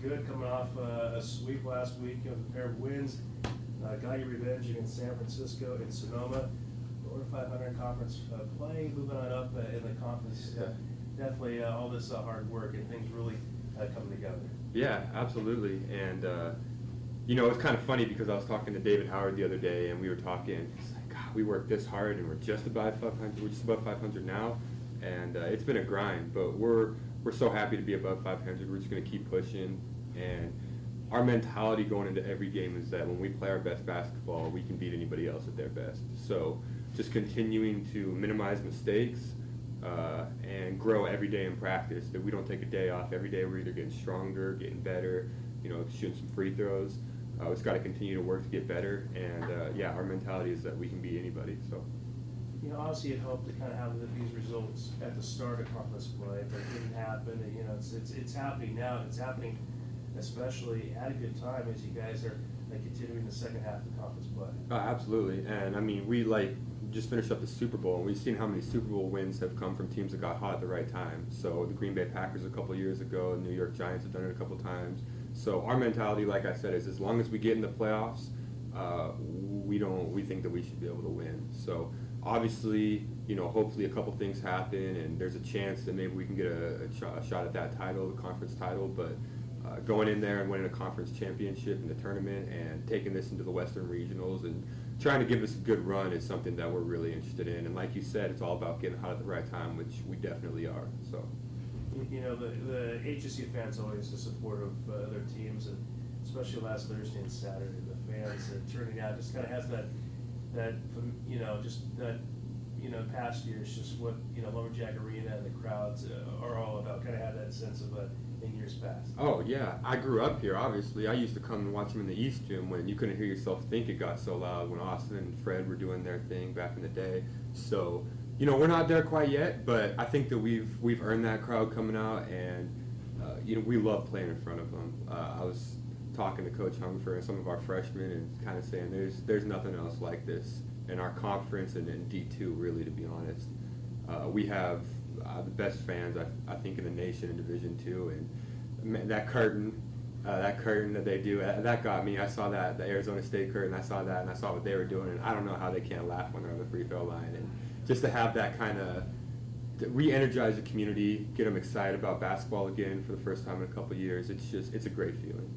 good coming off a sweep last week, a pair of wins. Got your revenge against San Francisco and Sonoma. Over 500 conference play, moving on up in the conference. Definitely all this hard work and things really coming together. Yeah, absolutely. And it's kind of funny because I was talking to David Howard the other day, and we were talking. He's like, God, we worked this hard, and we're just above 500. We're just above 500 now, and it's been a grind. But we're so happy to be above 500. We're just going to keep pushing, and our mentality going into every game is that when we play our best basketball, we can beat anybody else at their best. So just continuing to minimize mistakes and grow every day in practice, that we don't take a day off. Every day we're either getting stronger, getting better, shooting some free throws. It's got to continue to work to get better, and our mentality is that we can beat anybody. So, obviously it helped to kind of have these results at the start of conference play, but it didn't happen. And, it's happening now. It's happening especially at a good time as you guys are continuing the second half of conference play. Absolutely, and I mean we just finished up the Super Bowl, and we've seen how many Super Bowl wins have come from teams that got hot at the right time. So the Green Bay Packers a couple years ago, the New York Giants have done it a couple times. So our mentality, like I said, is as long as we get in the playoffs, we think that we should be able to win. So obviously, hopefully a couple things happen, and there's a chance that maybe we can get a shot at that title, the conference title. But going in there and winning a conference championship in the tournament and taking this into the Western Regionals and trying to give us a good run is something that we're really interested in. And like you said, it's all about getting hot at the right time, which we definitely are. So, the HSU fans always the support of their teams, and especially last Thursday and Saturday, the fans turning out just kind of has that past years, just what Lumberjack Arena and the crowds are all about. Kind of have that sense of in years past. Oh yeah, I grew up here. Obviously, I used to come and watch them in the East Gym when you couldn't hear yourself think. It got so loud when Austin and Fred were doing their thing back in the day. So we're not there quite yet, but I think that we've earned that crowd coming out, and we love playing in front of them. I was talking to Coach Humfer and some of our freshmen and kind of saying there's nothing else like this in our conference and in D2, really, to be honest. We have the best fans, I think, in the nation in Division II, and that curtain that they do, that got me. I saw that, the Arizona State curtain, I saw that, and I saw what they were doing, and I don't know how they can't laugh when they're on the free throw line. And just to have that kind of re-energize the community, get them excited about basketball again for the first time in a couple of years, it's a great feeling.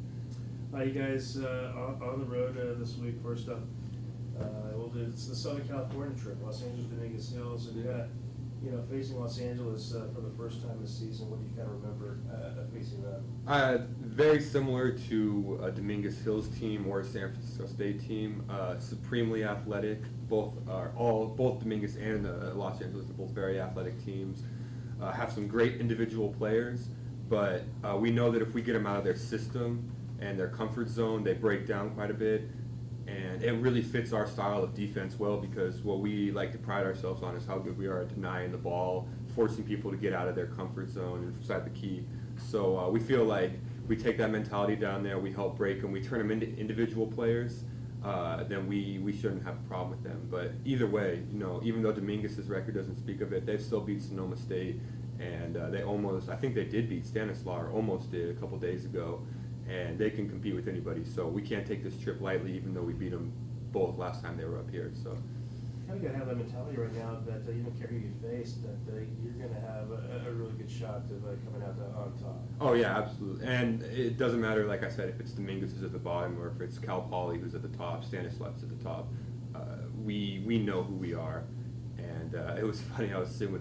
You guys on the road this week. First up, it's the Southern California trip, Los Angeles, Dominguez Hills, and facing Los Angeles for the first time this season. What do you kind of remember facing them? Very similar to a Dominguez Hills team or a San Francisco State team. Supremely athletic. Both Dominguez and Los Angeles are both very athletic teams. Have some great individual players, but we know that if we get them out of their system and their comfort zone, they break down quite a bit. And it really fits our style of defense well, because what we like to pride ourselves on is how good we are at denying the ball, forcing people to get out of their comfort zone and inside the key. So we feel like we take that mentality down there, we help break them, we turn them into individual players, then we shouldn't have a problem with them. But either way, even though Dominguez's record doesn't speak of it, they've still beat Sonoma State, and I think they did beat Stanislaus, or almost did a couple days ago. And they can compete with anybody, so we can't take this trip lightly, even though we beat them both last time they were up here. So kind of got to have that mentality right now that you don't care who you face, that you're going to have a really good shot of coming out on top. Oh yeah, absolutely. And it doesn't matter, like I said, if it's Dominguez who's at the bottom or if it's Cal Poly who's at the top, Stanislaus at the top. We know who we are. And it was funny.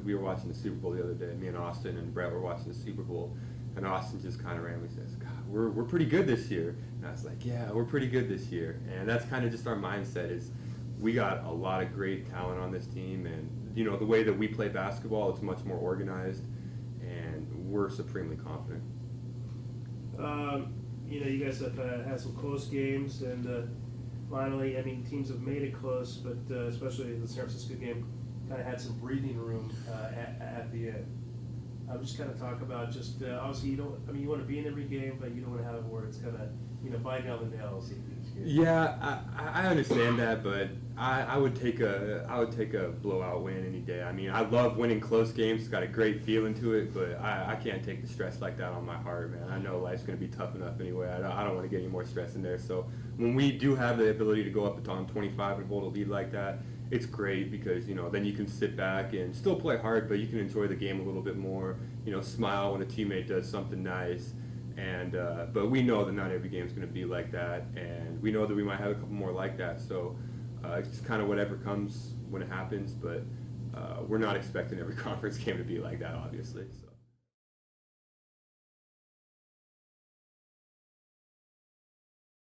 We were watching the Super Bowl the other day. Me and Austin and Brett were watching the Super Bowl. And Austin just kind of randomly says, God, we're pretty good this year. And I was like, yeah, we're pretty good this year. And that's kind of just our mindset, is we got a lot of great talent on this team. And, the way that we play basketball, it's much more organized. And we're supremely confident. You guys have had some close games. And finally, teams have made it close. But especially the San Francisco game kind of had some breathing room at the end. I'm just kind of talk about obviously you want to be in every game, but you don't want to have it where it's kind of bite down the nails each game. Yeah, I understand that, but I would take a blowout win any day. I mean, I love winning close games. It's got a great feeling to it, but I can't take the stress like that on my heart, man. I know life's going to be tough enough anyway. I don't want to get any more stress in there. So when we do have the ability to go up on 25 and hold a lead like that, it's great because, then you can sit back and still play hard, but you can enjoy the game a little bit more, smile when a teammate does something nice. And but we know that not every game is going to be like that, and we know that we might have a couple more like that. So it's just kind of whatever comes when it happens. But we're not expecting every conference game to be like that, obviously. So.